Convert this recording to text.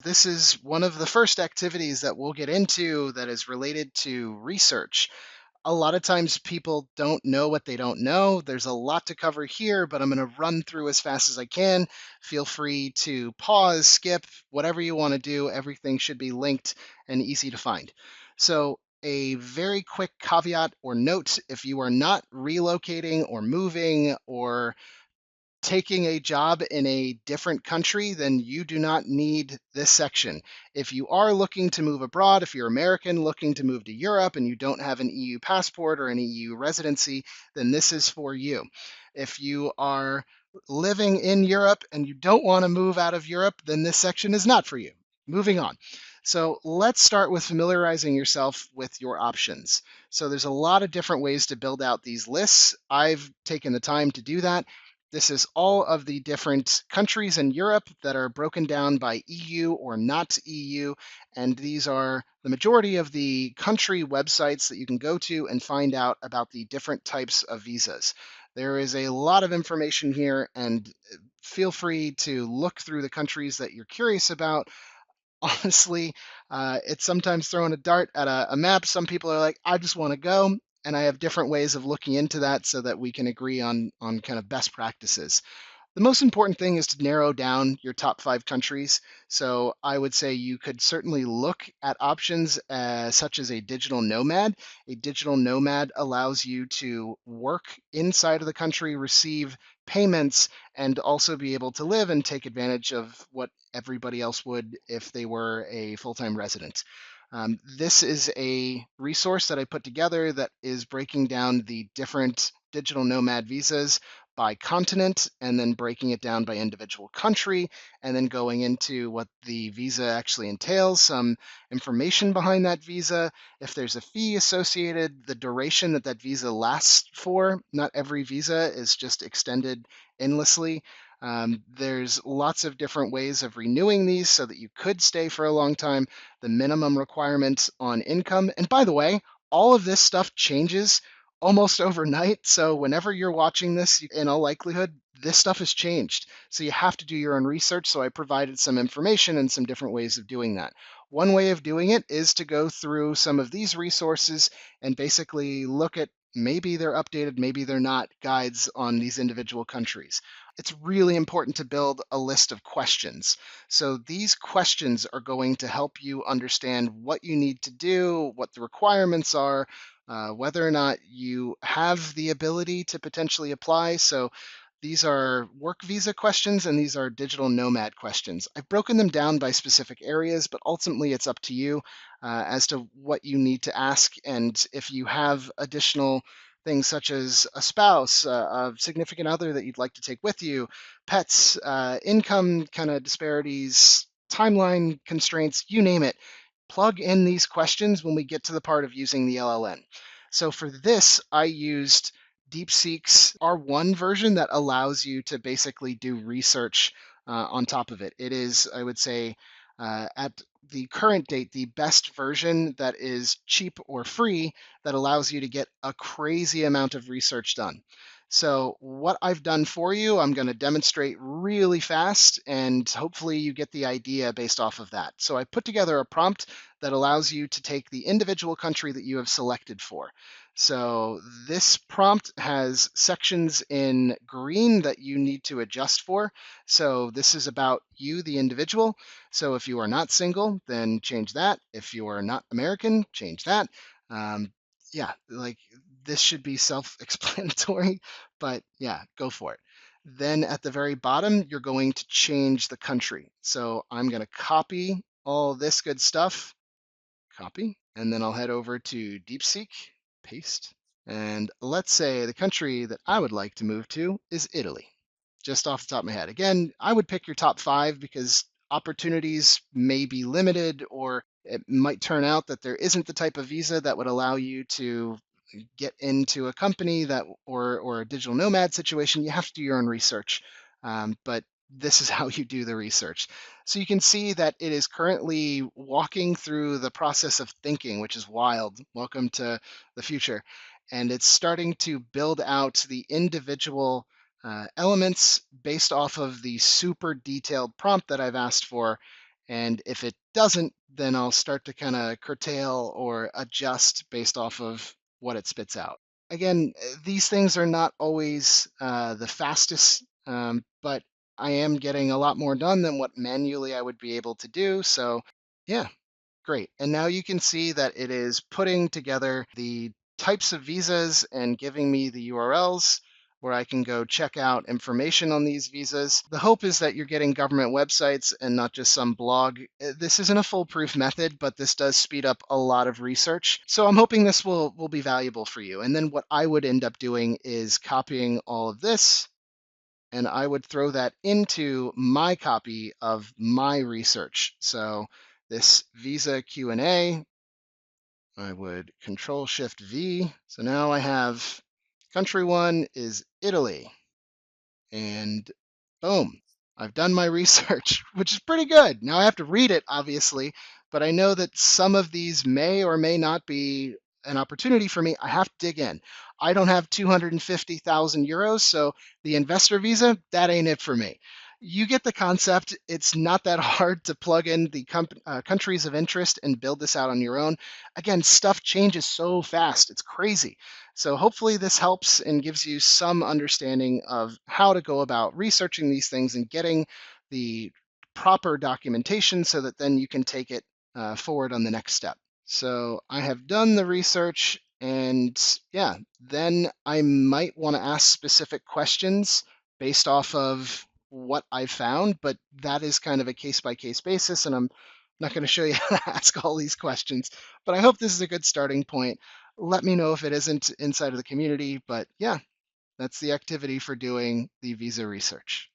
This is one of the first activities that we'll get into that is related to research. A lot of times people don't know what they don't know. There's a lot to cover here, but I'm going to run through as fast as I can. Feel free to pause, skip, whatever you want to do. Everything should be linked and easy to find. So, a very quick caveat or note: if you are not relocating or moving or taking a job in a different country, then you do not need this section. If you are looking to move abroad, if you're American looking to move to Europe and you don't have an EU passport or an EU residency, then this is for you. If you are living in Europe and you don't want to move out of Europe, then this section is not for you. Moving on. So let's start with familiarizing yourself with your options. So there's a lot of different ways to build out these lists. I've taken the time to do that. This is all of the different countries in Europe that are broken down by EU or not EU. And these are the majority of the country websites that you can go to and find out about the different types of visas. There is a lot of information here, and feel free to look through the countries that you're curious about. Honestly, it's sometimes throwing a dart at a map. Some people are like, I just want to go. And I have different ways of looking into that so that we can agree on kind of best practices. The most important thing is to narrow down your top 5 countries. So I would say you could certainly look at options such as a digital nomad. A digital nomad allows you to work inside of the country, receive payments, and also be able to live and take advantage of what everybody else would if they were a full-time resident. This is a resource that I put together that is breaking down the different digital nomad visas by continent and then breaking it down by individual country and then going into what the visa actually entails, some information behind that visa, if there's a fee associated, the duration that that visa lasts for. Not every visa is just extended endlessly. There's lots of different ways of renewing these so that you could stay for a long time, the minimum requirements on income. And by the way, all of this stuff changes almost overnight. So whenever you're watching this, in all likelihood, this stuff has changed. So you have to do your own research. So I provided some information and some different ways of doing that. One way of doing it is to go through some of these resources and basically look at maybe they're updated, maybe they're not, guides on these individual countries. It's really important to build a list of questions. So these questions are going to help you understand what you need to do, what the requirements are, whether or not you have the ability to potentially apply. So these are work visa questions and these are digital nomad questions. I've broken them down by specific areas, but ultimately it's up to you as to what you need to ask. And if you have additional things such as a spouse, a significant other that you'd like to take with you, pets, income kind of disparities, timeline constraints, you name it, plug in these questions when we get to the part of using the LLM. So for this, I used DeepSeek's R1 version that allows you to basically do research on top of it. It is, I would say, at the current date, the best version that is cheap or free that allows you to get a crazy amount of research done. So what I've done for you, I'm going to demonstrate really fast, and hopefully you get the idea based off of that. So I put together a prompt that allows you to take the individual country that you have selected for. So this prompt has sections in green that you need to adjust for. So this is about you, the individual. So if you are not single, then change that. If you are not American, change that. Um, yeah, like this should be self-explanatory, but yeah, go for it. Then at the very bottom, you're going to change the country. So I'm going to copy all this good stuff, copy, and then I'll head over to DeepSeek, paste. And let's say the country that I would like to move to is Italy, just off the top of my head. Again, I would pick your top 5 because opportunities may be limited, or it might turn out that there isn't the type of visa that would allow you to get into a company that or a digital nomad situation. You have to do your own research, but this is how you do the research. So you can see that it is currently walking through the process of thinking, which is wild. Welcome to the future. And it's starting to build out the individual elements based off of the super detailed prompt that I've asked for. And if it doesn't, then I'll start to kind of curtail or adjust based off of what it spits out. Again, these things are not always the fastest, but I am getting a lot more done than what manually I would be able to do. So, yeah, great. And now you can see that it is putting together the types of visas and giving me the URLs where I can go check out information on these visas. The hope is that you're getting government websites and not just some blog. This isn't a foolproof method, but this does speed up a lot of research. So I'm hoping this will be valuable for you. And then what I would end up doing is copying all of this, and I would throw that into my copy of my research. So this visa Q&A, I would Control Shift V. So now I have country one is Italy, and boom, I've done my research, which is pretty good. Now I have to read it, obviously, but I know that some of these may or may not be an opportunity for me. I have to dig in. I don't have 250,000 euros, so the investor visa, that ain't it for me. You get the concept. It's not that hard to plug in the countries of interest and build this out on your own. Again, stuff changes so fast. It's crazy. So hopefully this helps and gives you some understanding of how to go about researching these things and getting the proper documentation so that then you can take it forward on the next step. So I have done the research, and yeah, then I might want to ask specific questions based off of what I've found, but that is kind of a case by case basis, and I'm not going to show you how to ask all these questions, but I hope this is a good starting point. Let me know if it isn't inside of the community, but yeah, that's the activity for doing the visa research.